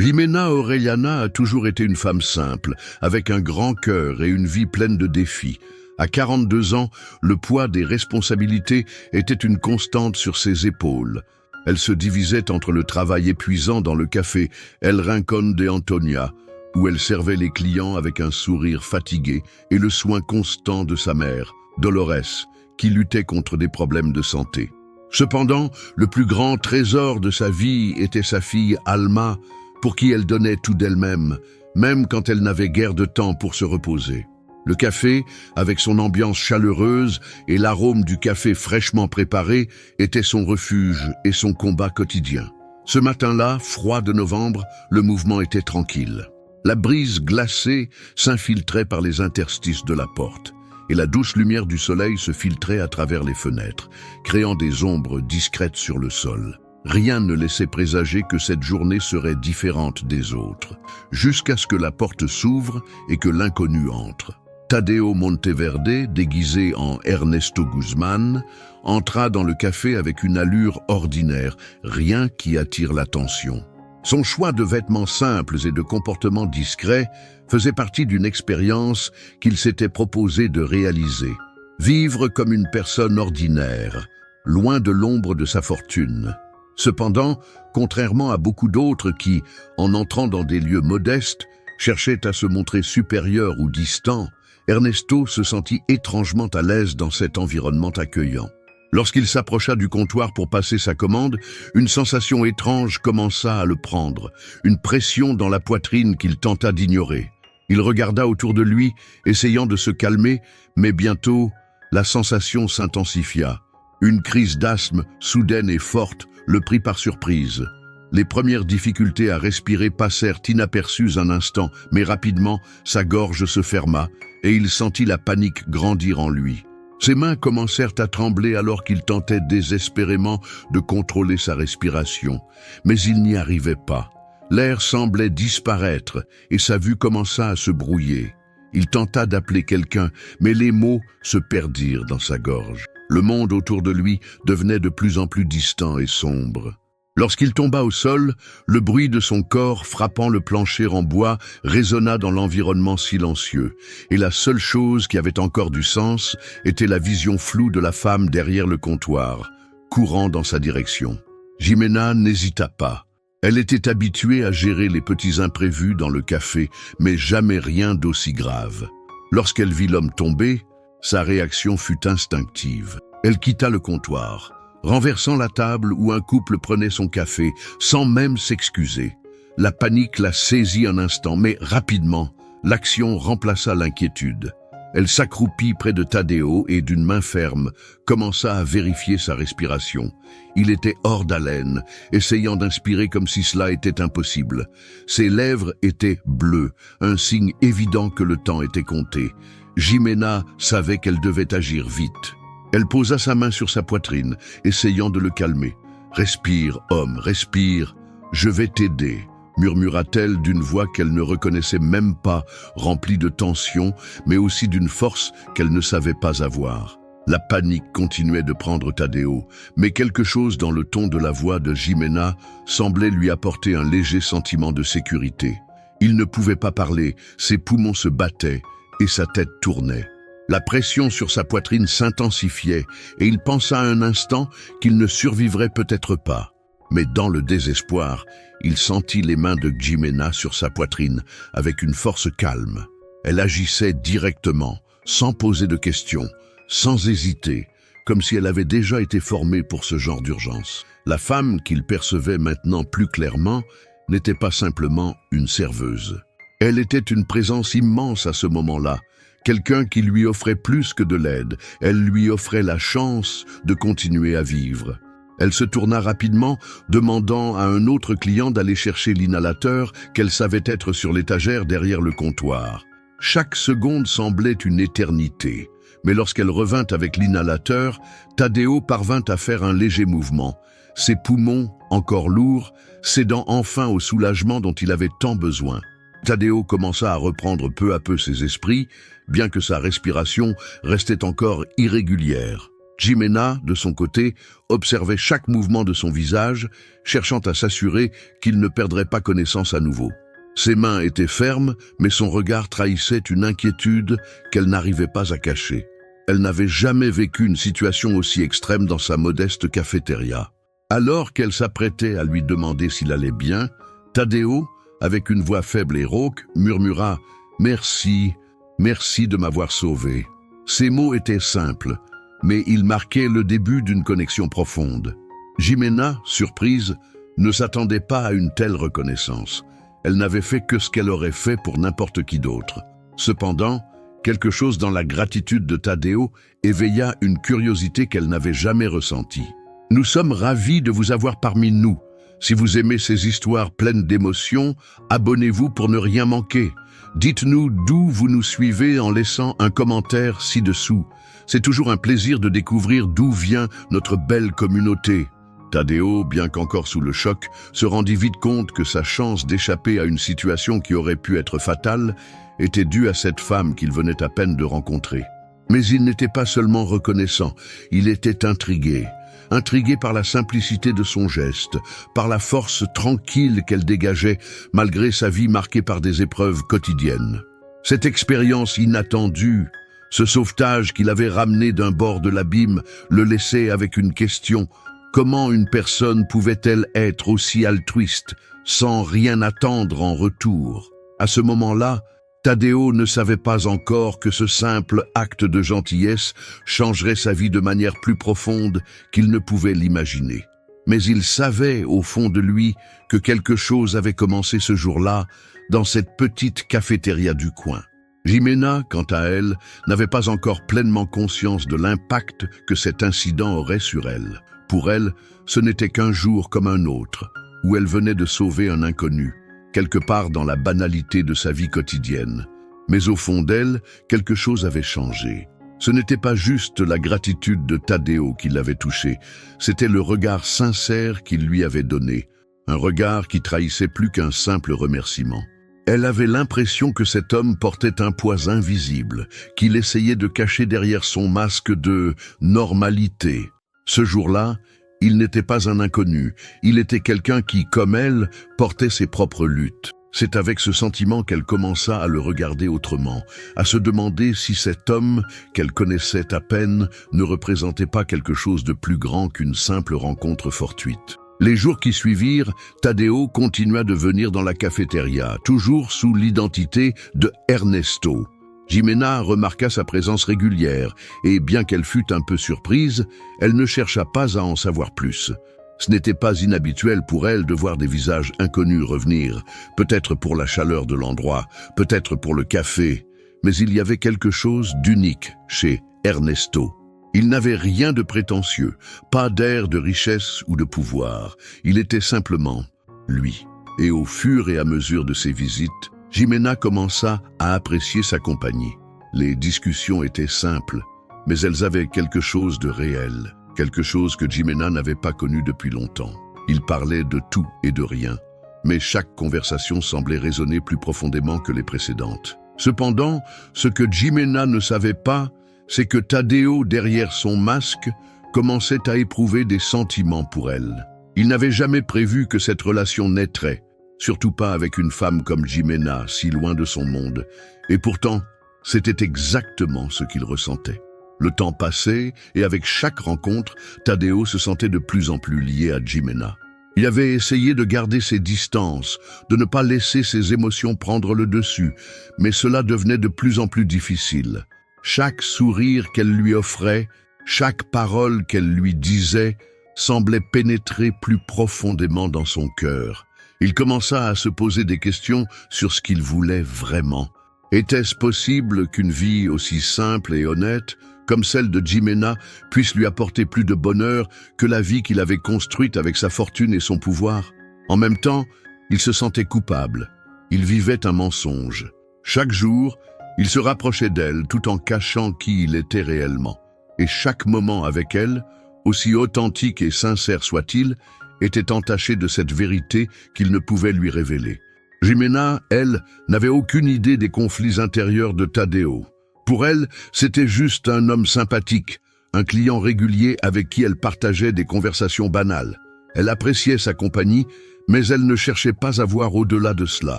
Jimena Orellana a toujours été une femme simple, avec un grand cœur et une vie pleine de défis. À 42 ans, le poids des responsabilités était une constante sur ses épaules. Elle se divisait entre le travail épuisant dans le café El Rincón de Antonia, où elle servait les clients avec un sourire fatigué, et le soin constant de sa mère, Dolores, qui luttait contre des problèmes de santé. Cependant, le plus grand trésor de sa vie était sa fille Alma, pour qui elle donnait tout d'elle-même, même quand elle n'avait guère de temps pour se reposer. Le café, avec son ambiance chaleureuse et l'arôme du café fraîchement préparé, était son refuge et son combat quotidien. Ce matin-là, froid de novembre, le mouvement était tranquille. La brise glacée s'infiltrait par les interstices de la porte, et la douce lumière du soleil se filtrait à travers les fenêtres, créant des ombres discrètes sur le sol. Rien ne laissait présager que cette journée serait différente des autres, jusqu'à ce que la porte s'ouvre et que l'inconnu entre. Tadeo Monteverde, déguisé en Ernesto Guzman, entra dans le café avec une allure ordinaire, rien qui attire l'attention. Son choix de vêtements simples et de comportements discrets faisait partie d'une expérience qu'il s'était proposé de réaliser. Vivre comme une personne ordinaire, loin de l'ombre de sa fortune. Cependant, contrairement à beaucoup d'autres qui, en entrant dans des lieux modestes, cherchaient à se montrer supérieurs ou distants, Ernesto se sentit étrangement à l'aise dans cet environnement accueillant. Lorsqu'il s'approcha du comptoir pour passer sa commande, une sensation étrange commença à le prendre, une pression dans la poitrine qu'il tenta d'ignorer. Il regarda autour de lui, essayant de se calmer, mais bientôt, la sensation s'intensifia. Une crise d'asthme, soudaine et forte, le prit par surprise. Les premières difficultés à respirer passèrent inaperçues un instant, mais rapidement, sa gorge se ferma et il sentit la panique grandir en lui. Ses mains commencèrent à trembler alors qu'il tentait désespérément de contrôler sa respiration, mais il n'y arrivait pas. L'air semblait disparaître et sa vue commença à se brouiller. Il tenta d'appeler quelqu'un, mais les mots se perdirent dans sa gorge. Le monde autour de lui devenait de plus en plus distant et sombre. Lorsqu'il tomba au sol, le bruit de son corps frappant le plancher en bois résonna dans l'environnement silencieux, et la seule chose qui avait encore du sens était la vision floue de la femme derrière le comptoir, courant dans sa direction. Jimena n'hésita pas. Elle était habituée à gérer les petits imprévus dans le café, mais jamais rien d'aussi grave. Lorsqu'elle vit l'homme tomber, sa réaction fut instinctive. Elle quitta le comptoir, renversant la table où un couple prenait son café, sans même s'excuser. La panique la saisit un instant, mais rapidement, l'action remplaça l'inquiétude. Elle s'accroupit près de Tadeo et, d'une main ferme, commença à vérifier sa respiration. Il était hors d'haleine, essayant d'inspirer comme si cela était impossible. Ses lèvres étaient bleues, un signe évident que le temps était compté. Jimena savait qu'elle devait agir vite. Elle posa sa main sur sa poitrine, essayant de le calmer. « Respire, homme, respire. Je vais t'aider », murmura-t-elle d'une voix qu'elle ne reconnaissait même pas, remplie de tension, mais aussi d'une force qu'elle ne savait pas avoir. La panique continuait de prendre Tadeo, mais quelque chose dans le ton de la voix de Jimena semblait lui apporter un léger sentiment de sécurité. Il ne pouvait pas parler, ses poumons se battaient et sa tête tournait. La pression sur sa poitrine s'intensifiait et il pensa un instant qu'il ne survivrait peut-être pas. Mais dans le désespoir, il sentit les mains de Jimena sur sa poitrine avec une force calme. Elle agissait directement, sans poser de questions, sans hésiter, comme si elle avait déjà été formée pour ce genre d'urgence. La femme qu'il percevait maintenant plus clairement n'était pas simplement une serveuse. Elle était une présence immense à ce moment-là, quelqu'un qui lui offrait plus que de l'aide, elle lui offrait la chance de continuer à vivre. Elle se tourna rapidement, demandant à un autre client d'aller chercher l'inhalateur qu'elle savait être sur l'étagère derrière le comptoir. Chaque seconde semblait une éternité, mais lorsqu'elle revint avec l'inhalateur, Tadeo parvint à faire un léger mouvement, ses poumons, encore lourds, cédant enfin au soulagement dont il avait tant besoin. Tadeo commença à reprendre peu à peu ses esprits, bien que sa respiration restait encore irrégulière. Jimena, de son côté, observait chaque mouvement de son visage, cherchant à s'assurer qu'il ne perdrait pas connaissance à nouveau. Ses mains étaient fermes, mais son regard trahissait une inquiétude qu'elle n'arrivait pas à cacher. Elle n'avait jamais vécu une situation aussi extrême dans sa modeste cafétéria. Alors qu'elle s'apprêtait à lui demander s'il allait bien, Taddeo, avec une voix faible et rauque, murmura « Merci, merci de m'avoir sauvé ». Ces mots étaient simples, mais ils marquaient le début d'une connexion profonde. Jimena, surprise, ne s'attendait pas à une telle reconnaissance. Elle n'avait fait que ce qu'elle aurait fait pour n'importe qui d'autre. Cependant, quelque chose dans la gratitude de Taddeo éveilla une curiosité qu'elle n'avait jamais ressentie. « Nous sommes ravis de vous avoir parmi nous. Si vous aimez ces histoires pleines d'émotions, abonnez-vous pour ne rien manquer. Dites-nous d'où vous nous suivez en laissant un commentaire ci-dessous. C'est toujours un plaisir de découvrir d'où vient notre belle communauté. » Taddeo, bien qu'encore sous le choc, se rendit vite compte que sa chance d'échapper à une situation qui aurait pu être fatale était due à cette femme qu'il venait à peine de rencontrer. Mais il n'était pas seulement reconnaissant, il était intrigué. Intrigué par la simplicité de son geste, par la force tranquille qu'elle dégageait malgré sa vie marquée par des épreuves quotidiennes. Cette expérience inattendue, ce sauvetage qu'il avait ramené d'un bord de l'abîme, le laissait avec une question. Comment une personne pouvait-elle être aussi altruiste, sans rien attendre en retour? À ce moment-là, Taddeo ne savait pas encore que ce simple acte de gentillesse changerait sa vie de manière plus profonde qu'il ne pouvait l'imaginer. Mais il savait, au fond de lui, que quelque chose avait commencé ce jour-là, dans cette petite cafétéria du coin. Jimena, quant à elle, n'avait pas encore pleinement conscience de l'impact que cet incident aurait sur elle. Pour elle, ce n'était qu'un jour comme un autre, où elle venait de sauver un inconnu, quelque part dans la banalité de sa vie quotidienne. Mais au fond d'elle, quelque chose avait changé. Ce n'était pas juste la gratitude de Taddeo qui l'avait touchée, c'était le regard sincère qu'il lui avait donné, un regard qui trahissait plus qu'un simple remerciement. Elle avait l'impression que cet homme portait un poids invisible, qu'il essayait de cacher derrière son masque de normalité. Ce jour-là, il n'était pas un inconnu, il était quelqu'un qui, comme elle, portait ses propres luttes. C'est avec ce sentiment qu'elle commença à le regarder autrement, à se demander si cet homme, qu'elle connaissait à peine, ne représentait pas quelque chose de plus grand qu'une simple rencontre fortuite. Les jours qui suivirent, Taddeo continua de venir dans la cafétéria, toujours sous l'identité de Ernesto. Jimena remarqua sa présence régulière, et bien qu'elle fût un peu surprise, elle ne chercha pas à en savoir plus. Ce n'était pas inhabituel pour elle de voir des visages inconnus revenir, peut-être pour la chaleur de l'endroit, peut-être pour le café, mais il y avait quelque chose d'unique chez Ernesto. Il n'avait rien de prétentieux, pas d'air de richesse ou de pouvoir. Il était simplement lui. Et au fur et à mesure de ses visites, Jimena commença à apprécier sa compagnie. Les discussions étaient simples, mais elles avaient quelque chose de réel, quelque chose que Jimena n'avait pas connu depuis longtemps. Ils parlaient de tout et de rien, mais chaque conversation semblait résonner plus profondément que les précédentes. Cependant, ce que Jimena ne savait pas, c'est que Taddeo, derrière son masque, commençait à éprouver des sentiments pour elle. Il n'avait jamais prévu que cette relation naîtrait, surtout pas avec une femme comme Jimena, si loin de son monde. Et pourtant, c'était exactement ce qu'il ressentait. Le temps passait, et avec chaque rencontre, Taddeo se sentait de plus en plus lié à Jimena. Il avait essayé de garder ses distances, de ne pas laisser ses émotions prendre le dessus, mais cela devenait de plus en plus difficile. Chaque sourire qu'elle lui offrait, chaque parole qu'elle lui disait, semblait pénétrer plus profondément dans son cœur. Il commença à se poser des questions sur ce qu'il voulait vraiment. Était-ce possible qu'une vie aussi simple et honnête, comme celle de Jimena, puisse lui apporter plus de bonheur que la vie qu'il avait construite avec sa fortune et son pouvoir? En même temps, il se sentait coupable. Il vivait un mensonge. Chaque jour, il se rapprochait d'elle tout en cachant qui il était réellement. Et chaque moment avec elle, aussi authentique et sincère soit-il, était entaché de cette vérité qu'il ne pouvait lui révéler. Jimena, elle, n'avait aucune idée des conflits intérieurs de Taddeo. Pour elle, c'était juste un homme sympathique, un client régulier avec qui elle partageait des conversations banales. Elle appréciait sa compagnie, mais elle ne cherchait pas à voir au-delà de cela.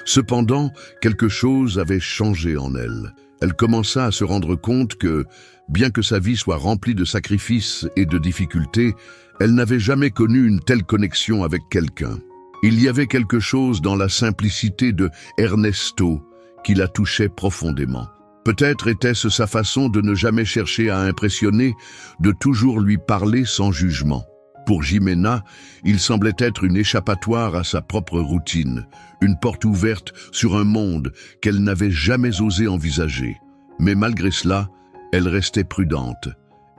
Cependant, quelque chose avait changé en elle. Elle commença à se rendre compte que, bien que sa vie soit remplie de sacrifices et de difficultés, elle n'avait jamais connu une telle connexion avec quelqu'un. Il y avait quelque chose dans la simplicité de Ernesto qui la touchait profondément. Peut-être était-ce sa façon de ne jamais chercher à impressionner, de toujours lui parler sans jugement. Pour Jimena, il semblait être une échappatoire à sa propre routine, une porte ouverte sur un monde qu'elle n'avait jamais osé envisager. Mais malgré cela, elle restait prudente.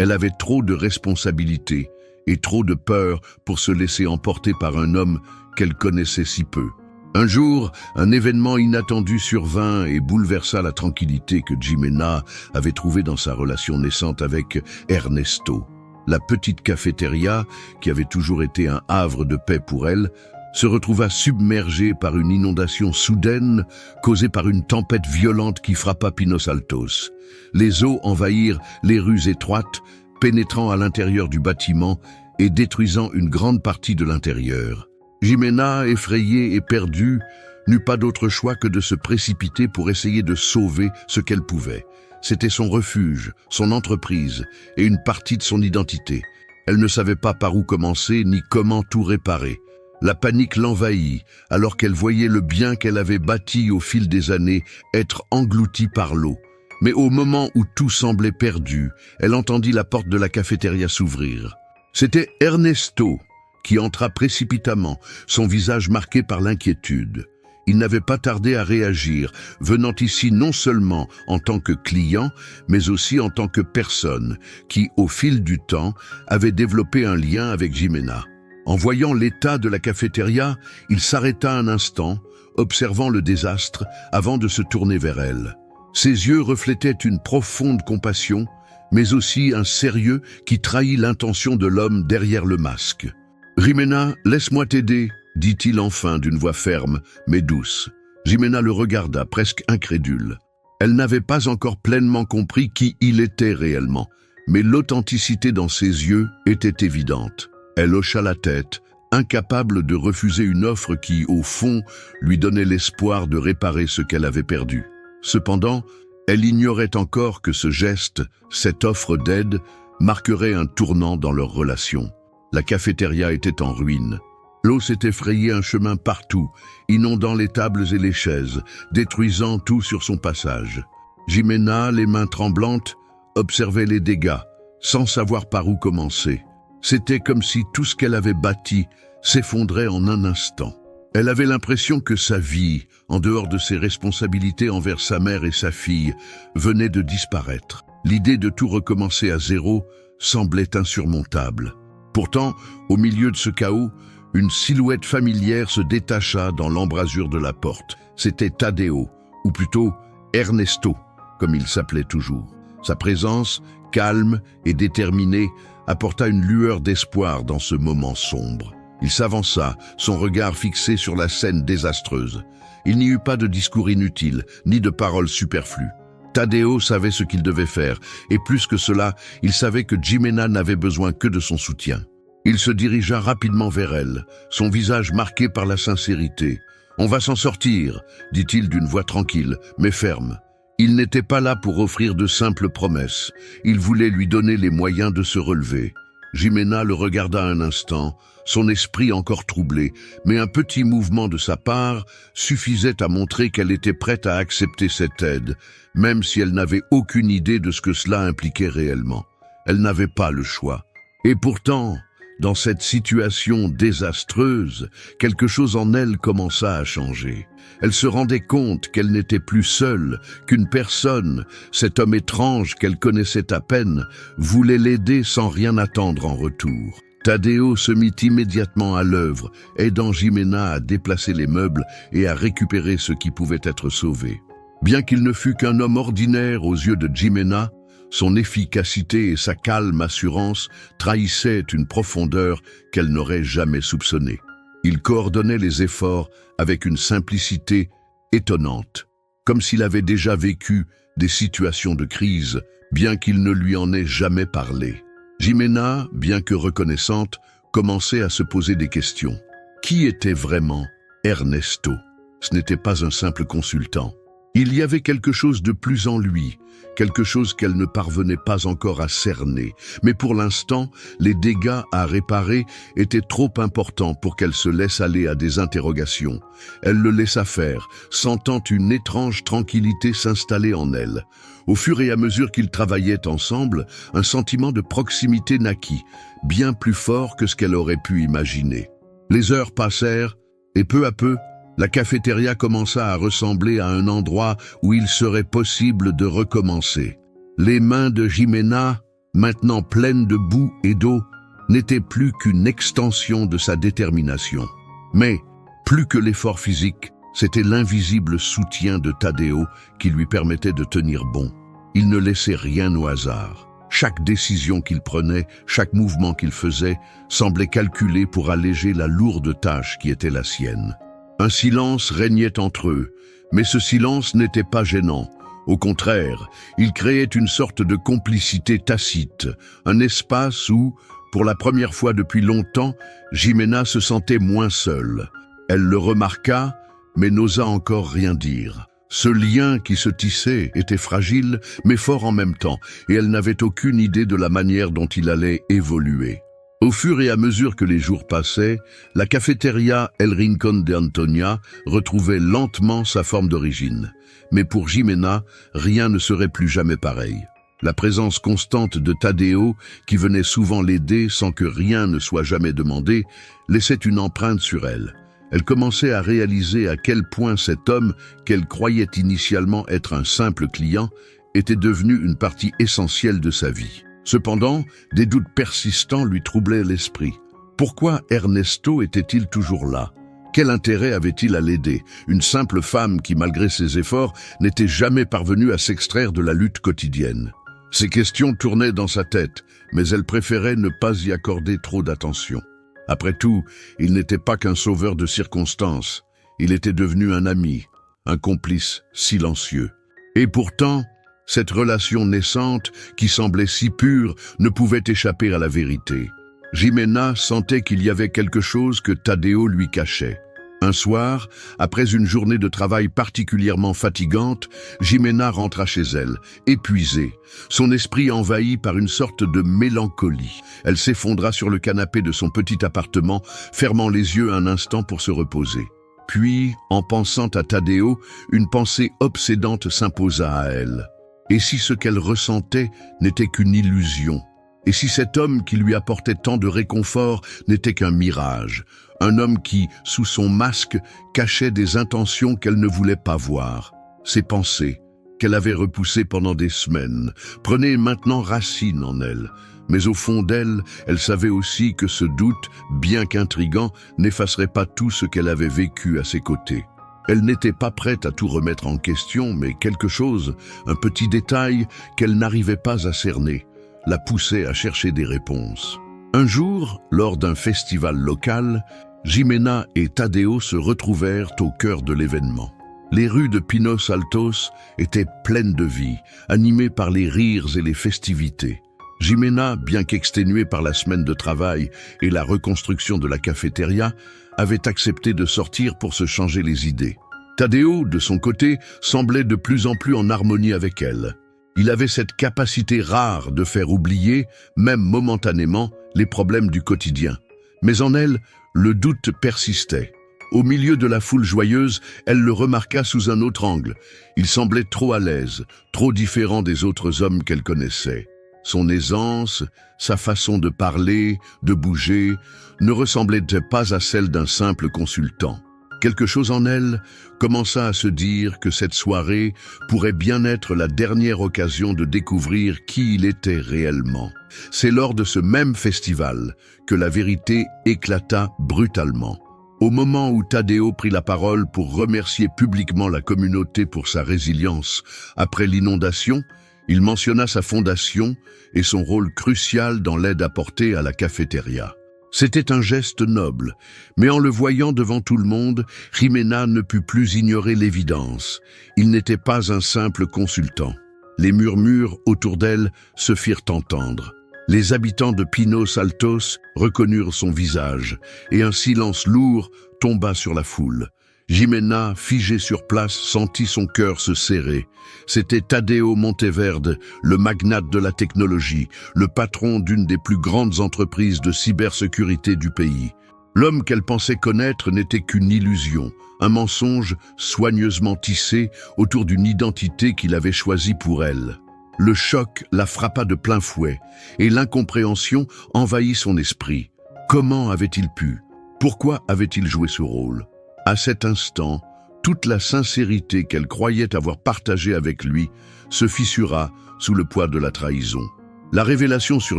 Elle avait trop de responsabilités et trop de peur pour se laisser emporter par un homme qu'elle connaissait si peu. Un jour, un événement inattendu survint et bouleversa la tranquillité que Jimena avait trouvée dans sa relation naissante avec Ernesto. La petite cafétéria, qui avait toujours été un havre de paix pour elle, se retrouva submergée par une inondation soudaine causée par une tempête violente qui frappa Pinos Altos. Les eaux envahirent les rues étroites, pénétrant à l'intérieur du bâtiment et détruisant une grande partie de l'intérieur. Jimena, effrayée et perdue, n'eut pas d'autre choix que de se précipiter pour essayer de sauver ce qu'elle pouvait. C'était son refuge, son entreprise et une partie de son identité. Elle ne savait pas par où commencer ni comment tout réparer. La panique l'envahit alors qu'elle voyait le bien qu'elle avait bâti au fil des années être englouti par l'eau. Mais au moment où tout semblait perdu, elle entendit la porte de la cafétéria s'ouvrir. C'était Ernesto qui entra précipitamment, son visage marqué par l'inquiétude. Il n'avait pas tardé à réagir, venant ici non seulement en tant que client, mais aussi en tant que personne qui, au fil du temps, avait développé un lien avec Jimena. En voyant l'état de la cafétéria, il s'arrêta un instant, observant le désastre, avant de se tourner vers elle. Ses yeux reflétaient une profonde compassion, mais aussi un sérieux qui trahit l'intention de l'homme derrière le masque. « Jimena, laisse-moi t'aider », dit-il enfin d'une voix ferme, mais douce. Jimena le regarda, presque incrédule. Elle n'avait pas encore pleinement compris qui il était réellement, mais l'authenticité dans ses yeux était évidente. Elle hocha la tête, incapable de refuser une offre qui, au fond, lui donnait l'espoir de réparer ce qu'elle avait perdu. Cependant, elle ignorait encore que ce geste, cette offre d'aide, marquerait un tournant dans leur relation. La cafétéria était en ruine. L'eau s'était frayé un chemin partout, inondant les tables et les chaises, détruisant tout sur son passage. Jimena, les mains tremblantes, observait les dégâts, sans savoir par où commencer. C'était comme si tout ce qu'elle avait bâti s'effondrait en un instant. Elle avait l'impression que sa vie, en dehors de ses responsabilités envers sa mère et sa fille, venait de disparaître. L'idée de tout recommencer à zéro semblait insurmontable. Pourtant, au milieu de ce chaos, une silhouette familière se détacha dans l'embrasure de la porte. C'était Tadeo, ou plutôt Ernesto, comme il s'appelait toujours. Sa présence, calme et déterminée, apporta une lueur d'espoir dans ce moment sombre. Il s'avança, son regard fixé sur la scène désastreuse. Il n'y eut pas de discours inutile, ni de paroles superflues. Tadeo savait ce qu'il devait faire, et plus que cela, il savait que Jimena n'avait besoin que de son soutien. Il se dirigea rapidement vers elle, son visage marqué par la sincérité. « On va s'en sortir », dit-il d'une voix tranquille, mais ferme. Il n'était pas là pour offrir de simples promesses. Il voulait lui donner les moyens de se relever. Jimena le regarda un instant, son esprit encore troublé, mais un petit mouvement de sa part suffisait à montrer qu'elle était prête à accepter cette aide, même si elle n'avait aucune idée de ce que cela impliquait réellement. Elle n'avait pas le choix. Et pourtant, dans cette situation désastreuse, quelque chose en elle commença à changer. Elle se rendait compte qu'elle n'était plus seule, qu'une personne, cet homme étrange qu'elle connaissait à peine, voulait l'aider sans rien attendre en retour. Tadeo se mit immédiatement à l'œuvre, aidant Jimena à déplacer les meubles et à récupérer ce qui pouvait être sauvé. Bien qu'il ne fût qu'un homme ordinaire aux yeux de Jimena, son efficacité et sa calme assurance trahissaient une profondeur qu'elle n'aurait jamais soupçonnée. Il coordonnait les efforts avec une simplicité étonnante, comme s'il avait déjà vécu des situations de crise bien qu'il ne lui en ait jamais parlé. Jimena, bien que reconnaissante, commençait à se poser des questions. Qui était vraiment Ernesto? Ce n'était pas un simple consultant. Il y avait quelque chose de plus en lui, quelque chose qu'elle ne parvenait pas encore à cerner. Mais pour l'instant, les dégâts à réparer étaient trop importants pour qu'elle se laisse aller à des interrogations. Elle le laissa faire, sentant une étrange tranquillité s'installer en elle. Au fur et à mesure qu'ils travaillaient ensemble, un sentiment de proximité naquit, bien plus fort que ce qu'elle aurait pu imaginer. Les heures passèrent, et peu à peu, la cafétéria commença à ressembler à un endroit où il serait possible de recommencer. Les mains de Jimena, maintenant pleines de boue et d'eau, n'étaient plus qu'une extension de sa détermination. Mais, plus que l'effort physique, c'était l'invisible soutien de Tadeo qui lui permettait de tenir bon. Il ne laissait rien au hasard. Chaque décision qu'il prenait, chaque mouvement qu'il faisait, semblait calculé pour alléger la lourde tâche qui était la sienne. Un silence régnait entre eux, mais ce silence n'était pas gênant. Au contraire, il créait une sorte de complicité tacite, un espace où, pour la première fois depuis longtemps, Jimena se sentait moins seule. Elle le remarqua, mais n'osa encore rien dire. Ce lien qui se tissait était fragile, mais fort en même temps, et elle n'avait aucune idée de la manière dont il allait évoluer. Au fur et à mesure que les jours passaient, la cafétéria El Rincón de Antonia retrouvait lentement sa forme d'origine. Mais pour Jimena, rien ne serait plus jamais pareil. La présence constante de Tadeo, qui venait souvent l'aider sans que rien ne soit jamais demandé, laissait une empreinte sur elle. Elle commençait à réaliser à quel point cet homme, qu'elle croyait initialement être un simple client, était devenu une partie essentielle de sa vie. Cependant, des doutes persistants lui troublaient l'esprit. Pourquoi Ernesto était-il toujours là? Quel intérêt avait-il à l'aider? Une simple femme qui, malgré ses efforts, n'était jamais parvenue à s'extraire de la lutte quotidienne. Ces questions tournaient dans sa tête, mais elle préférait ne pas y accorder trop d'attention. Après tout, il n'était pas qu'un sauveur de circonstances. Il était devenu un ami, un complice silencieux. Et pourtant, cette relation naissante, qui semblait si pure, ne pouvait échapper à la vérité. Jimena sentait qu'il y avait quelque chose que Tadeo lui cachait. Un soir, après une journée de travail particulièrement fatigante, Jimena rentra chez elle, épuisée, son esprit envahi par une sorte de mélancolie. Elle s'effondra sur le canapé de son petit appartement, fermant les yeux un instant pour se reposer. Puis, en pensant à Tadeo, une pensée obsédante s'imposa à elle. Et si ce qu'elle ressentait n'était qu'une illusion? Et si cet homme qui lui apportait tant de réconfort n'était qu'un mirage? Un homme qui, sous son masque, cachait des intentions qu'elle ne voulait pas voir. Ses pensées, qu'elle avait repoussées pendant des semaines, prenaient maintenant racine en elle. Mais au fond d'elle, elle savait aussi que ce doute, bien qu'intrigant, n'effacerait pas tout ce qu'elle avait vécu à ses côtés. Elle n'était pas prête à tout remettre en question, mais quelque chose, un petit détail qu'elle n'arrivait pas à cerner, la poussait à chercher des réponses. Un jour, lors d'un festival local, Jimena et Tadeo se retrouvèrent au cœur de l'événement. Les rues de Pinos Altos étaient pleines de vie, animées par les rires et les festivités. Jimena, bien qu'exténuée par la semaine de travail et la reconstruction de la cafétéria, avait accepté de sortir pour se changer les idées. Tadeo, de son côté, semblait de plus en plus en harmonie avec elle. Il avait cette capacité rare de faire oublier, même momentanément, les problèmes du quotidien. Mais en elle, le doute persistait. Au milieu de la foule joyeuse, elle le remarqua sous un autre angle. Il semblait trop à l'aise, trop différent des autres hommes qu'elle connaissait. Son aisance, sa façon de parler, de bouger, ne ressemblaient pas à celle d'un simple consultant. Quelque chose en elle commença à se dire que cette soirée pourrait bien être la dernière occasion de découvrir qui il était réellement. C'est lors de ce même festival que la vérité éclata brutalement. Au moment où Tadeo prit la parole pour remercier publiquement la communauté pour sa résilience après l'inondation, il mentionna sa fondation et son rôle crucial dans l'aide apportée à la cafétéria. C'était un geste noble, mais en le voyant devant tout le monde, Jimena ne put plus ignorer l'évidence. Il n'était pas un simple consultant. Les murmures autour d'elle se firent entendre. Les habitants de Pinos Altos reconnurent son visage, et un silence lourd tomba sur la foule. Jimena, figée sur place, sentit son cœur se serrer. C'était Tadeo Monteverde, le magnate de la technologie, le patron d'une des plus grandes entreprises de cybersécurité du pays. L'homme qu'elle pensait connaître n'était qu'une illusion, un mensonge soigneusement tissé autour d'une identité qu'il avait choisie pour elle. Le choc la frappa de plein fouet, et l'incompréhension envahit son esprit. Comment avait-il pu? Pourquoi avait-il joué ce rôle? À cet instant, toute la sincérité qu'elle croyait avoir partagée avec lui se fissura sous le poids de la trahison. La révélation sur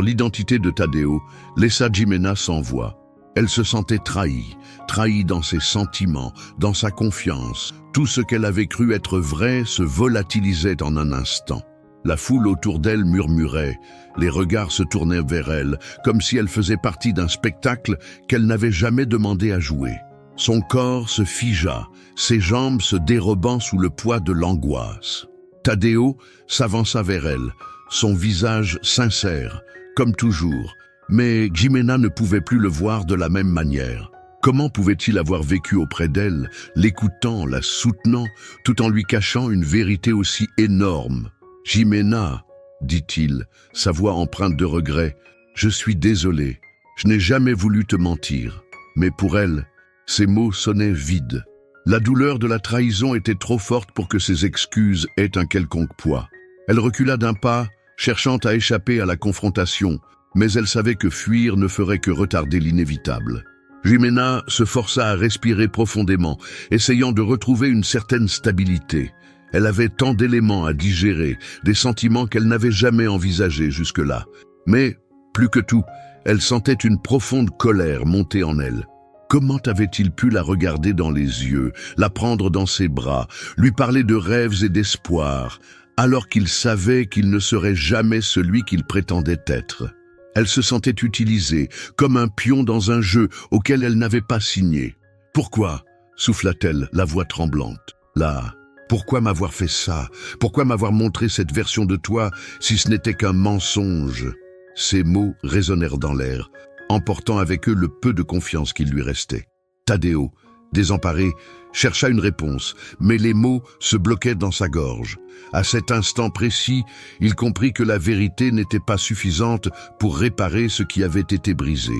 l'identité de Tadeo laissa Jimena sans voix. Elle se sentait trahie dans ses sentiments, dans sa confiance. Tout ce qu'elle avait cru être vrai se volatilisait en un instant. La foule autour d'elle murmurait, les regards se tournaient vers elle, comme si elle faisait partie d'un spectacle qu'elle n'avait jamais demandé à jouer. Son corps se figea, ses jambes se dérobant sous le poids de l'angoisse. Tadeo s'avança vers elle, son visage sincère, comme toujours, mais Jimena ne pouvait plus le voir de la même manière. Comment pouvait-il avoir vécu auprès d'elle, l'écoutant, la soutenant, tout en lui cachant une vérité aussi énorme? « Jimena, dit-il, sa voix empreinte de regret, je suis désolé, je n'ai jamais voulu te mentir. » Mais pour elle, ces mots sonnaient vides. La douleur de la trahison était trop forte pour que ses excuses aient un quelconque poids. Elle recula d'un pas, cherchant à échapper à la confrontation, mais elle savait que fuir ne ferait que retarder l'inévitable. Jimena se força à respirer profondément, essayant de retrouver une certaine stabilité. Elle avait tant d'éléments à digérer, des sentiments qu'elle n'avait jamais envisagés jusque-là. Mais, plus que tout, elle sentait une profonde colère monter en elle. Comment avait-il pu la regarder dans les yeux, la prendre dans ses bras, lui parler de rêves et d'espoir, alors qu'il savait qu'il ne serait jamais celui qu'il prétendait être? Elle se sentait utilisée, comme un pion dans un jeu auquel elle n'avait pas signé. « Pourquoi ?» souffla-t-elle, la voix tremblante. « Là, pourquoi m'avoir fait ça? Pourquoi m'avoir montré cette version de toi si ce n'était qu'un mensonge ?» Ces mots résonnèrent dans l'air, emportant avec eux le peu de confiance qu'il lui restait. Tadeo, désemparé, chercha une réponse, mais les mots se bloquaient dans sa gorge. À cet instant précis, il comprit que la vérité n'était pas suffisante pour réparer ce qui avait été brisé.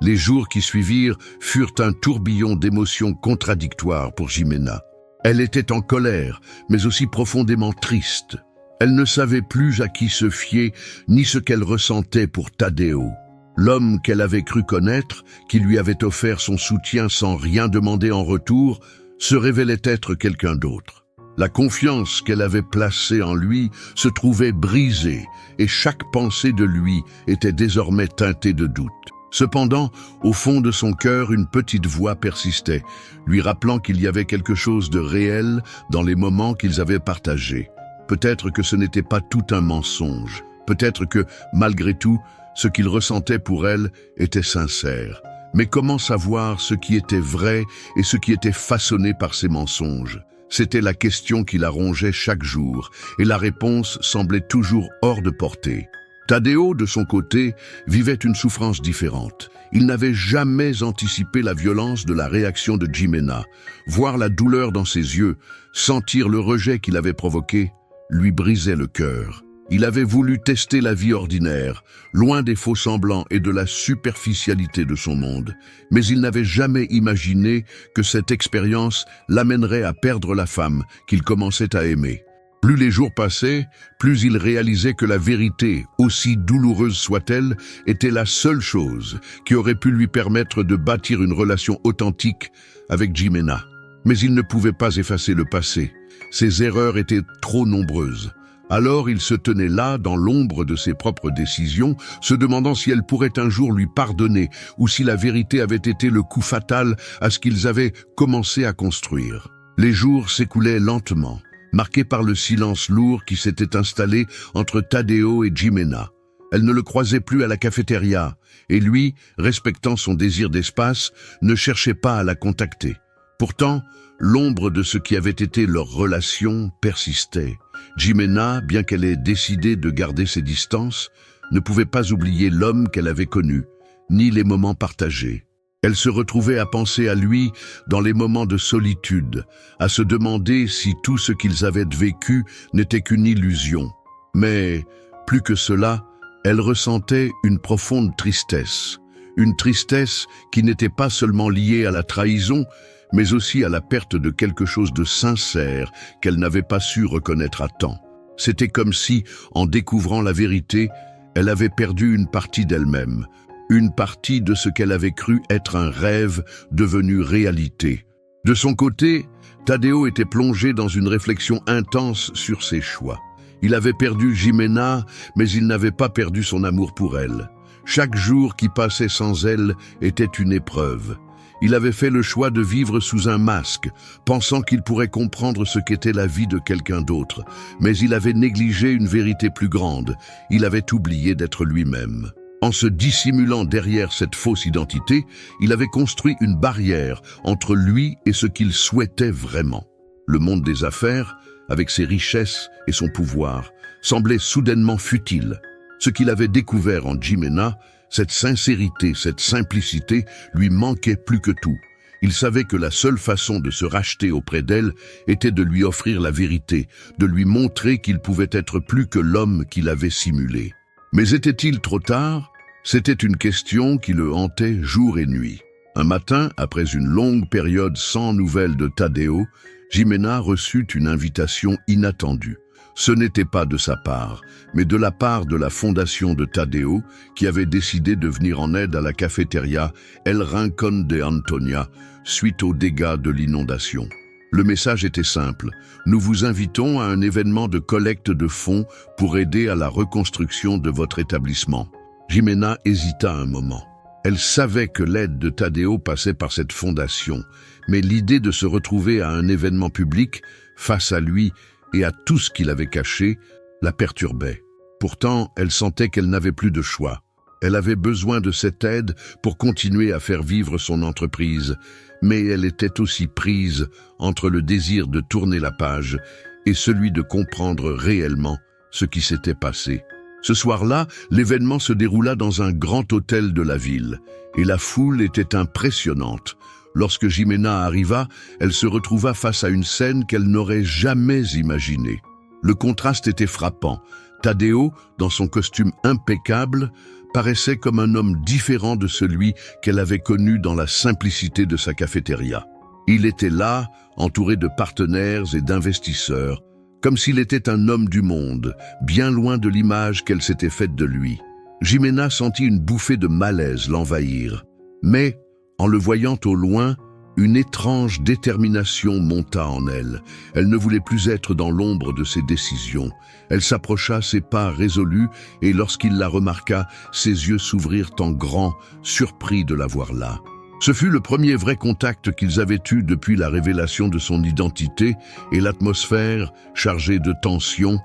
Les jours qui suivirent furent un tourbillon d'émotions contradictoires pour Jimena. Elle était en colère, mais aussi profondément triste. Elle ne savait plus à qui se fier, ni ce qu'elle ressentait pour Tadeo. L'homme qu'elle avait cru connaître, qui lui avait offert son soutien sans rien demander en retour, se révélait être quelqu'un d'autre. La confiance qu'elle avait placée en lui se trouvait brisée, et chaque pensée de lui était désormais teintée de doute. Cependant, au fond de son cœur, une petite voix persistait, lui rappelant qu'il y avait quelque chose de réel dans les moments qu'ils avaient partagés. Peut-être que ce n'était pas tout un mensonge. Peut-être que, malgré tout, ce qu'il ressentait pour elle était sincère. Mais comment savoir ce qui était vrai et ce qui était façonné par ces mensonges? C'était la question qui la rongeait chaque jour, et la réponse semblait toujours hors de portée. Tadeo, de son côté, vivait une souffrance différente. Il n'avait jamais anticipé la violence de la réaction de Jimena. Voir la douleur dans ses yeux, sentir le rejet qu'il avait provoqué, lui brisait le cœur. Il avait voulu tester la vie ordinaire, loin des faux-semblants et de la superficialité de son monde. Mais il n'avait jamais imaginé que cette expérience l'amènerait à perdre la femme qu'il commençait à aimer. Plus les jours passaient, plus il réalisait que la vérité, aussi douloureuse soit-elle, était la seule chose qui aurait pu lui permettre de bâtir une relation authentique avec Jimena. Mais il ne pouvait pas effacer le passé. Ses erreurs étaient trop nombreuses. Alors il se tenait là, dans l'ombre de ses propres décisions, se demandant si elle pourrait un jour lui pardonner ou si la vérité avait été le coup fatal à ce qu'ils avaient commencé à construire. Les jours s'écoulaient lentement, marqués par le silence lourd qui s'était installé entre Tadeo et Jimena. Elle ne le croisait plus à la cafétéria, et lui, respectant son désir d'espace, ne cherchait pas à la contacter. Pourtant, l'ombre de ce qui avait été leur relation persistait. Jimena, bien qu'elle ait décidé de garder ses distances, ne pouvait pas oublier l'homme qu'elle avait connu, ni les moments partagés. Elle se retrouvait à penser à lui dans les moments de solitude, à se demander si tout ce qu'ils avaient vécu n'était qu'une illusion. Mais, plus que cela, elle ressentait une profonde tristesse. Une tristesse qui n'était pas seulement liée à la trahison, mais aussi à la perte de quelque chose de sincère qu'elle n'avait pas su reconnaître à temps. C'était comme si, en découvrant la vérité, elle avait perdu une partie d'elle-même, une partie de ce qu'elle avait cru être un rêve devenu réalité. De son côté, Tadeo était plongé dans une réflexion intense sur ses choix. Il avait perdu Jimena, mais il n'avait pas perdu son amour pour elle. Chaque jour qui passait sans elle était une épreuve. Il avait fait le choix de vivre sous un masque, pensant qu'il pourrait comprendre ce qu'était la vie de quelqu'un d'autre. Mais il avait négligé une vérité plus grande. Il avait oublié d'être lui-même. En se dissimulant derrière cette fausse identité, il avait construit une barrière entre lui et ce qu'il souhaitait vraiment. Le monde des affaires, avec ses richesses et son pouvoir, semblait soudainement futile. Ce qu'il avait découvert en Jimena, cette sincérité, cette simplicité, lui manquait plus que tout. Il savait que la seule façon de se racheter auprès d'elle était de lui offrir la vérité, de lui montrer qu'il pouvait être plus que l'homme qu'il avait simulé. Mais était-il trop tard? C'était une question qui le hantait jour et nuit. Un matin, après une longue période sans nouvelles de Tadeo, Jimena reçut une invitation inattendue. Ce n'était pas de sa part, mais de la part de la fondation de Tadeo, qui avait décidé de venir en aide à la cafétéria El Rincón de Antonia, suite aux dégâts de l'inondation. Le message était simple. Nous vous invitons à un événement de collecte de fonds pour aider à la reconstruction de votre établissement. Jimena hésita un moment. Elle savait que l'aide de Tadeo passait par cette fondation, mais l'idée de se retrouver à un événement public, face à lui et à tout ce qu'il avait caché, la perturbait. Pourtant, elle sentait qu'elle n'avait plus de choix. Elle avait besoin de cette aide pour continuer à faire vivre son entreprise, mais elle était aussi prise entre le désir de tourner la page et celui de comprendre réellement ce qui s'était passé. Ce soir-là, l'événement se déroula dans un grand hôtel de la ville, et la foule était impressionnante. Lorsque Jimena arriva, elle se retrouva face à une scène qu'elle n'aurait jamais imaginée. Le contraste était frappant. Tadeo, dans son costume impeccable, paraissait comme un homme différent de celui qu'elle avait connu dans la simplicité de sa cafétéria. Il était là, entouré de partenaires et d'investisseurs, comme s'il était un homme du monde, bien loin de l'image qu'elle s'était faite de lui. Jimena sentit une bouffée de malaise l'envahir. Mais, en le voyant au loin, une étrange détermination monta en elle. Elle ne voulait plus être dans l'ombre de ses décisions. Elle s'approcha, ses pas résolus, et lorsqu'il la remarqua, ses yeux s'ouvrirent en grand, surpris de la voir là. Ce fut le premier vrai contact qu'ils avaient eu depuis la révélation de son identité, et l'atmosphère, chargée de tension,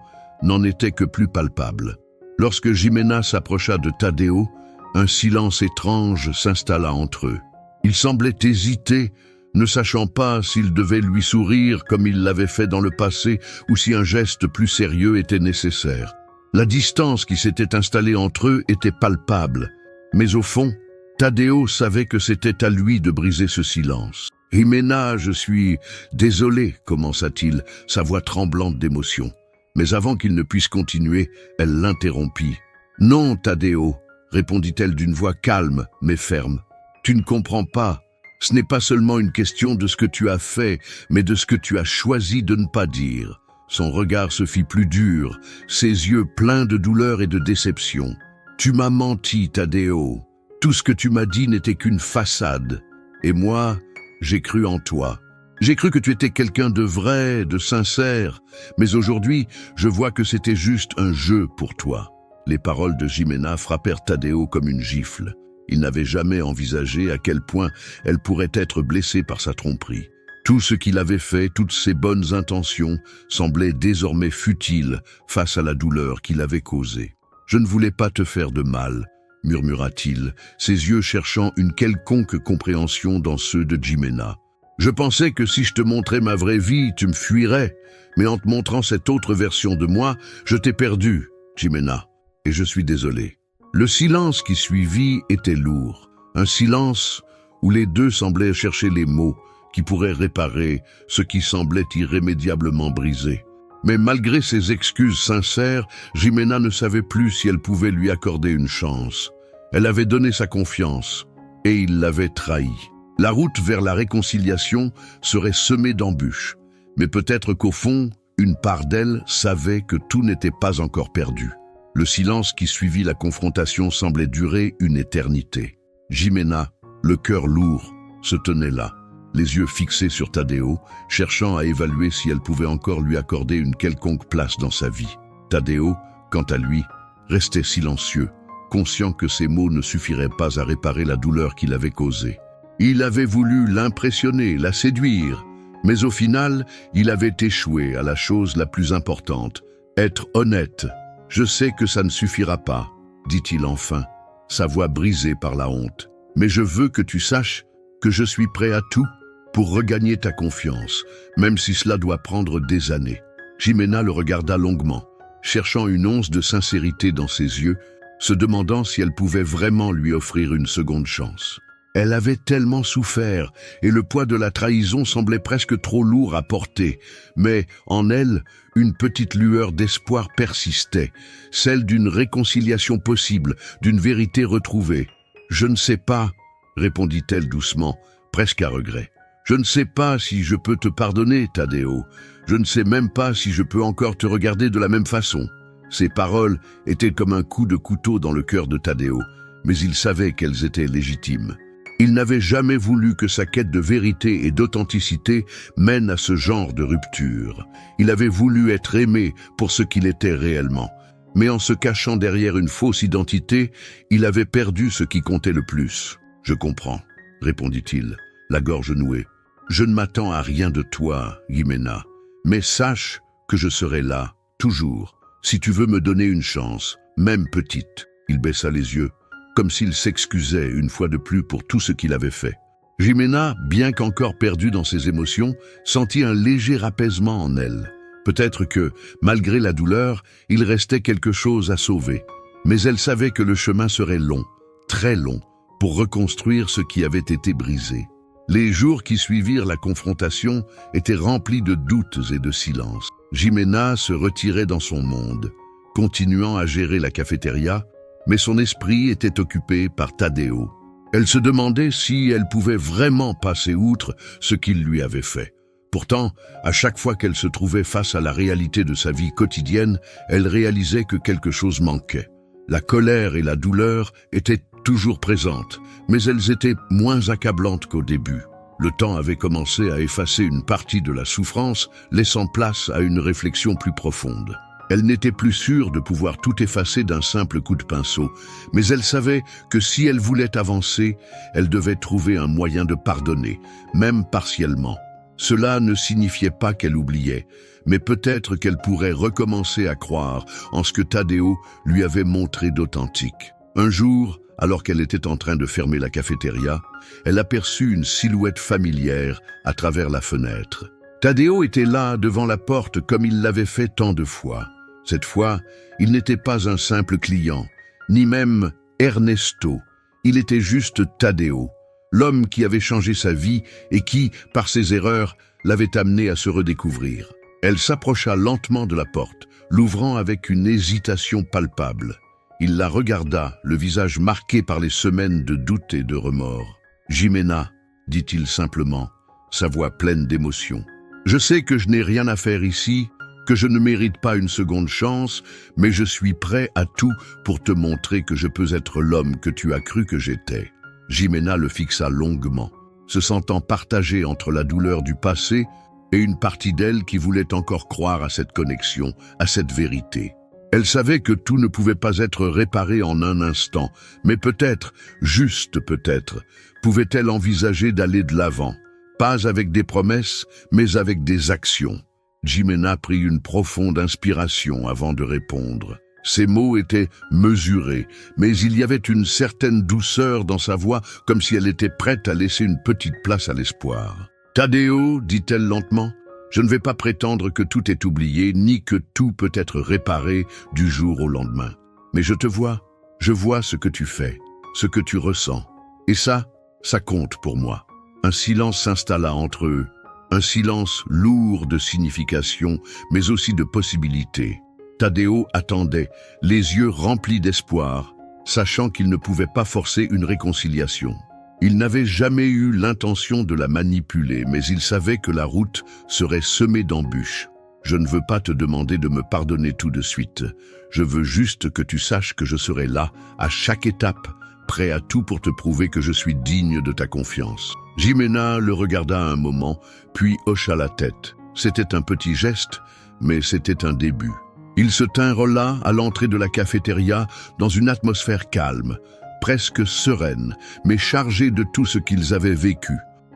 n'en était que plus palpable. Lorsque Jimena s'approcha de Tadeo, un silence étrange s'installa entre eux. Il semblait hésiter, ne sachant pas s'il devait lui sourire comme il l'avait fait dans le passé ou si un geste plus sérieux était nécessaire. La distance qui s'était installée entre eux était palpable, mais au fond, Tadeo savait que c'était à lui de briser ce silence. « Jimena, je suis désolé, commença-t-il, sa voix tremblante d'émotion. Mais avant qu'il ne puisse continuer, elle l'interrompit. « Non, Tadeo, répondit-elle d'une voix calme mais ferme. Tu ne comprends pas. Ce n'est pas seulement une question de ce que tu as fait, mais de ce que tu as choisi de ne pas dire. » Son regard se fit plus dur, ses yeux pleins de douleur et de déception. « Tu m'as menti, Tadeo. Tout ce que tu m'as dit n'était qu'une façade. Et moi, j'ai cru en toi. J'ai cru que tu étais quelqu'un de vrai, de sincère. Mais aujourd'hui, je vois que c'était juste un jeu pour toi. » Les paroles de Jimena frappèrent Tadeo comme une gifle. Il n'avait jamais envisagé à quel point elle pourrait être blessée par sa tromperie. Tout ce qu'il avait fait, toutes ses bonnes intentions, semblaient désormais futiles face à la douleur qu'il avait causée. « Je ne voulais pas te faire de mal, » murmura-t-il, ses yeux cherchant une quelconque compréhension dans ceux de Jimena. Je pensais que si je te montrais ma vraie vie, tu me fuirais. Mais en te montrant cette autre version de moi, je t'ai perdu, Jimena. Et je suis désolé. Le silence qui suivit était lourd. Un silence où les deux semblaient chercher les mots qui pourraient réparer ce qui semblait irrémédiablement brisé. Mais malgré ses excuses sincères, Jimena ne savait plus si elle pouvait lui accorder une chance. Elle avait donné sa confiance, et il l'avait trahi. La route vers la réconciliation serait semée d'embûches, mais peut-être qu'au fond, une part d'elle savait que tout n'était pas encore perdu. Le silence qui suivit la confrontation semblait durer une éternité. Jimena, le cœur lourd, se tenait là, les yeux fixés sur Tadeo, cherchant à évaluer si elle pouvait encore lui accorder une quelconque place dans sa vie. Tadeo, quant à lui, restait silencieux, conscient que ses mots ne suffiraient pas à réparer la douleur qu'il avait causée. Il avait voulu l'impressionner, la séduire, mais au final, il avait échoué à la chose la plus importante, être honnête. « Je sais que ça ne suffira pas, » dit-il enfin, sa voix brisée par la honte. « Mais je veux que tu saches que je suis prêt à tout pour regagner ta confiance, même si cela doit prendre des années. » Jimena le regarda longuement, cherchant une once de sincérité dans ses yeux, se demandant si elle pouvait vraiment lui offrir une seconde chance. Elle avait tellement souffert, et le poids de la trahison semblait presque trop lourd à porter, mais en elle, une petite lueur d'espoir persistait, celle d'une réconciliation possible, d'une vérité retrouvée. « Je ne sais pas, » répondit-elle doucement, presque à regret. « Je ne sais pas si je peux te pardonner, Tadeo. Je ne sais même pas si je peux encore te regarder de la même façon. » Ces paroles étaient comme un coup de couteau dans le cœur de Tadeo, mais il savait qu'elles étaient légitimes. Il n'avait jamais voulu que sa quête de vérité et d'authenticité mène à ce genre de rupture. Il avait voulu être aimé pour ce qu'il était réellement. Mais en se cachant derrière une fausse identité, il avait perdu ce qui comptait le plus. « Je comprends, » répondit-il, la gorge nouée. « Je ne m'attends à rien de toi, Jimena, mais sache que je serai là, toujours, si tu veux me donner une chance, même petite. » Il baissa les yeux, comme s'il s'excusait une fois de plus pour tout ce qu'il avait fait. Jimena, bien qu'encore perdue dans ses émotions, sentit un léger apaisement en elle. Peut-être que, malgré la douleur, il restait quelque chose à sauver. Mais elle savait que le chemin serait long, très long, pour reconstruire ce qui avait été brisé. Les jours qui suivirent la confrontation étaient remplis de doutes et de silence. Jimena se retirait dans son monde, continuant à gérer la cafétéria, mais son esprit était occupé par Tadeo. Elle se demandait si elle pouvait vraiment passer outre ce qu'il lui avait fait. Pourtant, à chaque fois qu'elle se trouvait face à la réalité de sa vie quotidienne, elle réalisait que quelque chose manquait. La colère et la douleur étaient toujours présentes, mais elles étaient moins accablantes qu'au début. Le temps avait commencé à effacer une partie de la souffrance, laissant place à une réflexion plus profonde. Elle n'était plus sûre de pouvoir tout effacer d'un simple coup de pinceau, mais elle savait que si elle voulait avancer, elle devait trouver un moyen de pardonner, même partiellement. Cela ne signifiait pas qu'elle oubliait, mais peut-être qu'elle pourrait recommencer à croire en ce que Tadeo lui avait montré d'authentique. Un jour, alors qu'elle était en train de fermer la cafétéria, elle aperçut une silhouette familière à travers la fenêtre. Tadeo était là, devant la porte, comme il l'avait fait tant de fois. Cette fois, il n'était pas un simple client, ni même Ernesto. Il était juste Tadeo, l'homme qui avait changé sa vie et qui, par ses erreurs, l'avait amené à se redécouvrir. Elle s'approcha lentement de la porte, l'ouvrant avec une hésitation palpable. Il la regarda, le visage marqué par les semaines de doute et de remords. « Jimena », dit-il simplement, sa voix pleine d'émotion. « Je sais que je n'ai rien à faire ici, que je ne mérite pas une seconde chance, mais je suis prêt à tout pour te montrer que je peux être l'homme que tu as cru que j'étais. » Jimena le fixa longuement, se sentant partagée entre la douleur du passé et une partie d'elle qui voulait encore croire à cette connexion, à cette vérité. Elle savait que tout ne pouvait pas être réparé en un instant, mais peut-être, juste peut-être, pouvait-elle envisager d'aller de l'avant, pas avec des promesses, mais avec des actions. Jimena prit une profonde inspiration avant de répondre. Ses mots étaient mesurés, mais il y avait une certaine douceur dans sa voix, comme si elle était prête à laisser une petite place à l'espoir. Tadeo, dit-elle lentement, je ne vais pas prétendre que tout est oublié, ni que tout peut être réparé du jour au lendemain. Mais je vois ce que tu fais, ce que tu ressens. Et ça compte pour moi. Un silence s'installa entre eux, un silence lourd de signification, mais aussi de possibilités. Tadeo attendait, les yeux remplis d'espoir, sachant qu'il ne pouvait pas forcer une réconciliation. Il n'avait jamais eu l'intention de la manipuler, mais il savait que la route serait semée d'embûches. Je ne veux pas te demander de me pardonner tout de suite. Je veux juste que tu saches que je serai là, à chaque étape, prêt à tout pour te prouver que je suis digne de ta confiance. Jimena le regarda un moment, puis hocha la tête. C'était un petit geste, mais c'était un début. Ils se tinrent là, à l'entrée de la cafétéria, dans une atmosphère calme, presque sereine, mais chargée de tout ce qu'ils avaient vécu.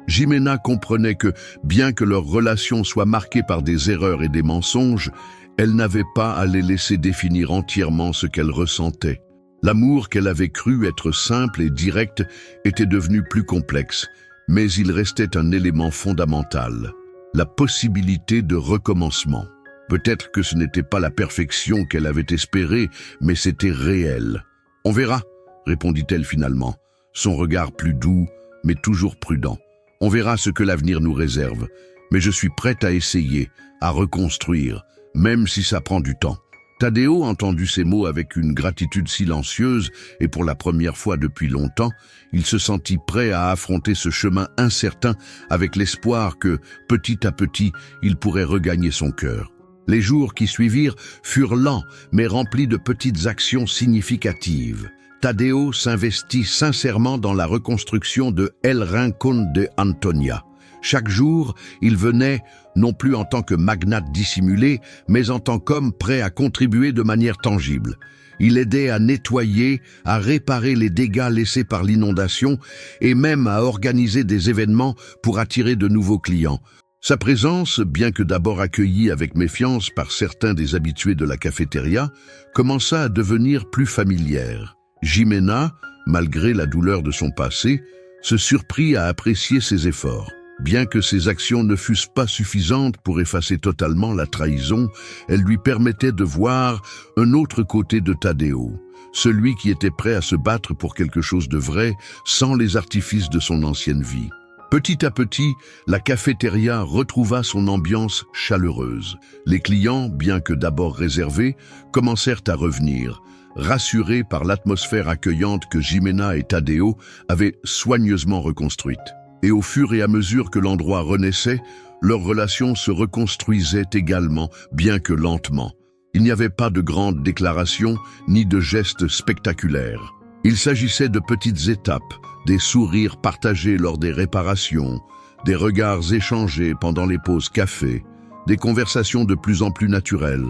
Jimena comprenait que, bien que leur relation soit marquée par des erreurs et des mensonges, elle n'avait pas à les laisser définir entièrement ce qu'elle ressentait. L'amour qu'elle avait cru être simple et direct était devenu plus complexe, mais il restait un élément fondamental, la possibilité de recommencement. Peut-être que ce n'était pas la perfection qu'elle avait espérée, mais c'était réel. « On verra », répondit-elle finalement, son regard plus doux, mais toujours prudent. « On verra ce que l'avenir nous réserve, mais je suis prête à essayer, à reconstruire, même si ça prend du temps. » Tadeo entendit ces mots avec une gratitude silencieuse et pour la première fois depuis longtemps, il se sentit prêt à affronter ce chemin incertain avec l'espoir que, petit à petit, il pourrait regagner son cœur. Les jours qui suivirent furent lents, mais remplis de petites actions significatives. Tadeo s'investit sincèrement dans la reconstruction de El Rincón de Antonia. Chaque jour, il venait, non plus en tant que magnate dissimulé, mais en tant qu'homme prêt à contribuer de manière tangible. Il aidait à nettoyer, à réparer les dégâts laissés par l'inondation et même à organiser des événements pour attirer de nouveaux clients. Sa présence, bien que d'abord accueillie avec méfiance par certains des habitués de la cafétéria, commença à devenir plus familière. Jimena, malgré la douleur de son passé, se surprit à apprécier ses efforts. Bien que ses actions ne fussent pas suffisantes pour effacer totalement la trahison, elles lui permettaient de voir un autre côté de Tadeo, celui qui était prêt à se battre pour quelque chose de vrai sans les artifices de son ancienne vie. Petit à petit, la cafétéria retrouva son ambiance chaleureuse. Les clients, bien que d'abord réservés, commencèrent à revenir, rassurés par l'atmosphère accueillante que Jimena et Tadeo avaient soigneusement reconstruite. Et au fur et à mesure que l'endroit renaissait, leur relation se reconstruisait également, bien que lentement. Il n'y avait pas de grandes déclarations ni de gestes spectaculaires. Il s'agissait de petites étapes, des sourires partagés lors des réparations, des regards échangés pendant les pauses café, des conversations de plus en plus naturelles.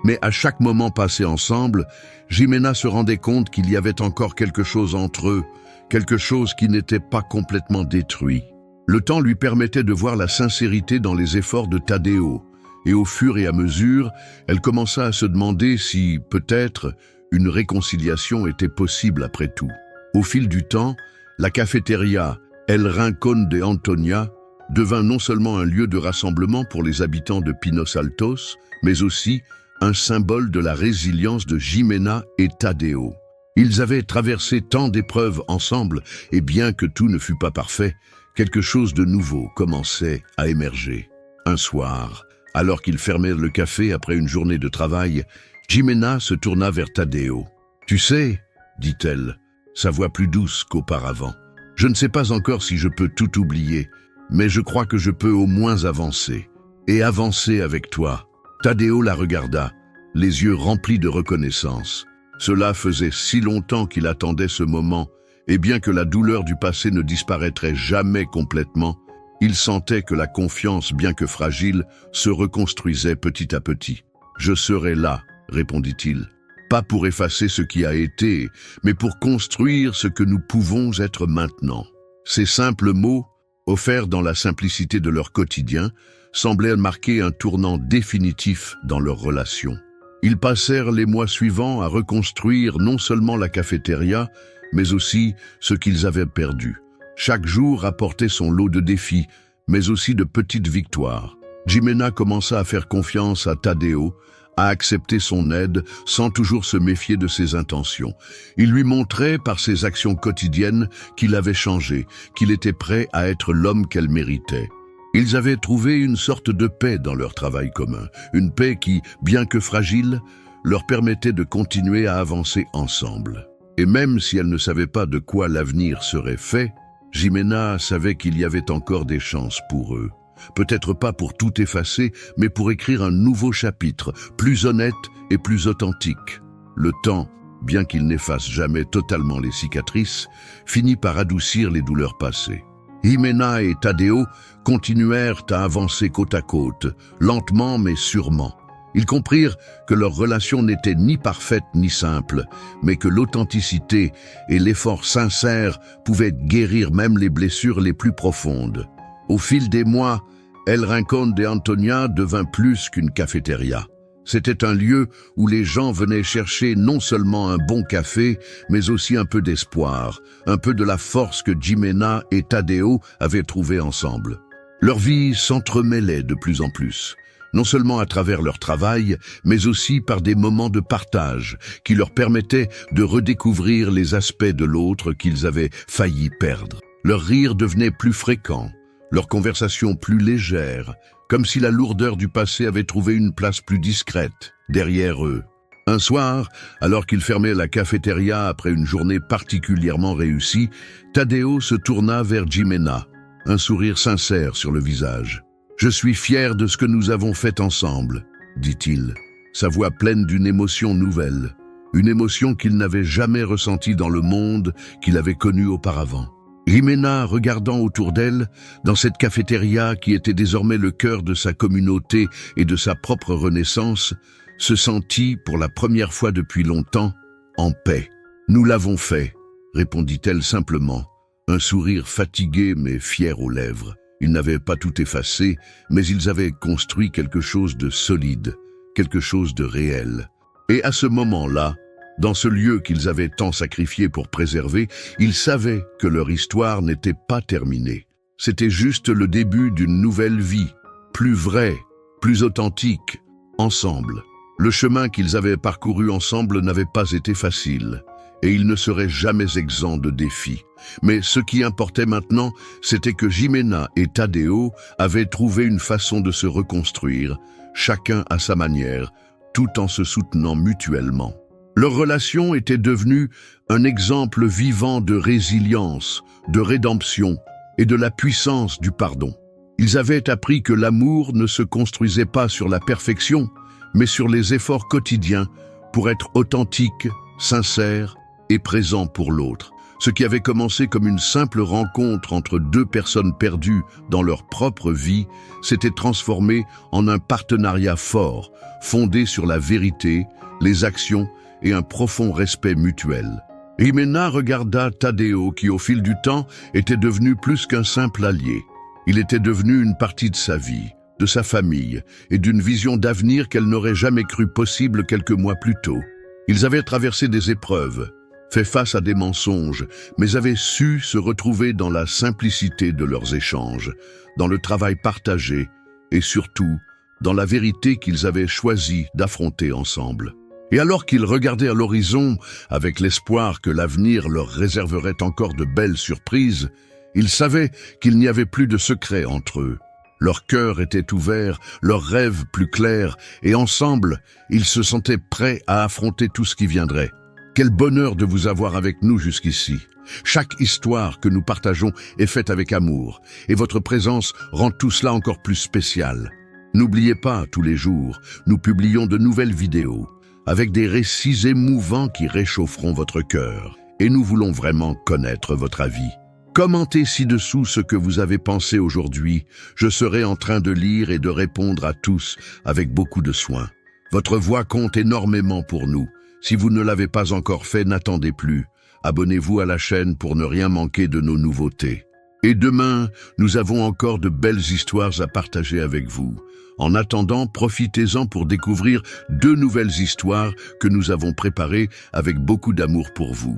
Mais à chaque moment passé ensemble, Jimena se rendait compte qu'il y avait encore quelque chose entre eux, quelque chose qui n'était pas complètement détruit. Le temps lui permettait de voir la sincérité dans les efforts de Tadeo, et au fur et à mesure, elle commença à se demander si, peut-être, une réconciliation était possible après tout. Au fil du temps, la cafétéria El Rincón de Antonia devint non seulement un lieu de rassemblement pour les habitants de Pinos Altos, mais aussi un symbole de la résilience de Jimena et Tadeo. Ils avaient traversé tant d'épreuves ensemble, et bien que tout ne fût pas parfait, quelque chose de nouveau commençait à émerger. Un soir, alors qu'ils fermèrent le café après une journée de travail, Jimena se tourna vers Tadeo. « Tu sais, dit-elle, sa voix plus douce qu'auparavant, je ne sais pas encore si je peux tout oublier, mais je crois que je peux au moins avancer. Et avancer avec toi. » Tadeo la regarda, les yeux remplis de reconnaissance. Cela faisait si longtemps qu'il attendait ce moment, et bien que la douleur du passé ne disparaîtrait jamais complètement, il sentait que la confiance, bien que fragile, se reconstruisait petit à petit. « Je serai là », répondit-il, « pas pour effacer ce qui a été, mais pour construire ce que nous pouvons être maintenant. » Ces simples mots, offerts dans la simplicité de leur quotidien, semblaient marquer un tournant définitif dans leur relation. Ils passèrent les mois suivants à reconstruire non seulement la cafétéria, mais aussi ce qu'ils avaient perdu. Chaque jour apportait son lot de défis, mais aussi de petites victoires. Jimena commença à faire confiance à Tadeo, à accepter son aide sans toujours se méfier de ses intentions. Il lui montrait par ses actions quotidiennes qu'il avait changé, qu'il était prêt à être l'homme qu'elle méritait. Ils avaient trouvé une sorte de paix dans leur travail commun, une paix qui, bien que fragile, leur permettait de continuer à avancer ensemble. Et même si elle ne savait pas de quoi l'avenir serait fait, Jimena savait qu'il y avait encore des chances pour eux. Peut-être pas pour tout effacer, mais pour écrire un nouveau chapitre, plus honnête et plus authentique. Le temps, bien qu'il n'efface jamais totalement les cicatrices, finit par adoucir les douleurs passées. Jimena et Tadeo continuèrent à avancer côte à côte, lentement mais sûrement. Ils comprirent que leur relation n'était ni parfaite ni simple, mais que l'authenticité et l'effort sincère pouvaient guérir même les blessures les plus profondes. Au fil des mois, El Rincón de Antonia devint plus qu'une cafétéria. C'était un lieu où les gens venaient chercher non seulement un bon café, mais aussi un peu d'espoir, un peu de la force que Jimena et Tadeo avaient trouvée ensemble. Leur vie s'entremêlait de plus en plus, non seulement à travers leur travail, mais aussi par des moments de partage qui leur permettaient de redécouvrir les aspects de l'autre qu'ils avaient failli perdre. Leur rire devenait plus fréquent, leur conversation plus légère, comme si la lourdeur du passé avait trouvé une place plus discrète derrière eux. Un soir, alors qu'ils fermaient la cafétéria après une journée particulièrement réussie, Tadeo se tourna vers Jimena, un sourire sincère sur le visage. « Je suis fier de ce que nous avons fait ensemble », dit-il, sa voix pleine d'une émotion nouvelle, une émotion qu'il n'avait jamais ressentie dans le monde qu'il avait connu auparavant. Jimena, regardant autour d'elle, dans cette cafétéria qui était désormais le cœur de sa communauté et de sa propre renaissance, se sentit, pour la première fois depuis longtemps, en paix. « Nous l'avons fait », répondit-elle simplement, un sourire fatigué mais fier aux lèvres. Ils n'avaient pas tout effacé, mais ils avaient construit quelque chose de solide, quelque chose de réel. Et à ce moment-là, dans ce lieu qu'ils avaient tant sacrifié pour préserver, ils savaient que leur histoire n'était pas terminée. C'était juste le début d'une nouvelle vie, plus vraie, plus authentique, ensemble. Le chemin qu'ils avaient parcouru ensemble n'avait pas été facile, et ils ne seraient jamais exempts de défis. Mais ce qui importait maintenant, c'était que Jimena et Tadeo avaient trouvé une façon de se reconstruire, chacun à sa manière, tout en se soutenant mutuellement. Leur relation était devenue un exemple vivant de résilience, de rédemption et de la puissance du pardon. Ils avaient appris que l'amour ne se construisait pas sur la perfection, mais sur les efforts quotidiens pour être authentique, sincère et présent pour l'autre. Ce qui avait commencé comme une simple rencontre entre deux personnes perdues dans leur propre vie s'était transformé en un partenariat fort, fondé sur la vérité, les actions et un profond respect mutuel. Jimena regarda Tadeo qui, au fil du temps, était devenu plus qu'un simple allié. Il était devenu une partie de sa vie, de sa famille et d'une vision d'avenir qu'elle n'aurait jamais cru possible quelques mois plus tôt. Ils avaient traversé des épreuves, fait face à des mensonges, mais avaient su se retrouver dans la simplicité de leurs échanges, dans le travail partagé et surtout dans la vérité qu'ils avaient choisi d'affronter ensemble. Et alors qu'ils regardaient à l'horizon avec l'espoir que l'avenir leur réserverait encore de belles surprises, ils savaient qu'il n'y avait plus de secret entre eux. Leur cœur était ouvert, leurs rêves plus clairs, et ensemble, ils se sentaient prêts à affronter tout ce qui viendrait. Quel bonheur de vous avoir avec nous jusqu'ici. Chaque histoire que nous partageons est faite avec amour, et votre présence rend tout cela encore plus spécial. N'oubliez pas, tous les jours, nous publions de nouvelles vidéos, avec des récits émouvants qui réchaufferont votre cœur, et nous voulons vraiment connaître votre avis. Commentez ci-dessous ce que vous avez pensé aujourd'hui. Je serai en train de lire et de répondre à tous avec beaucoup de soin. Votre voix compte énormément pour nous. Si vous ne l'avez pas encore fait, n'attendez plus. Abonnez-vous à la chaîne pour ne rien manquer de nos nouveautés. Et demain, nous avons encore de belles histoires à partager avec vous. En attendant, profitez-en pour découvrir 2 nouvelles histoires que nous avons préparées avec beaucoup d'amour pour vous.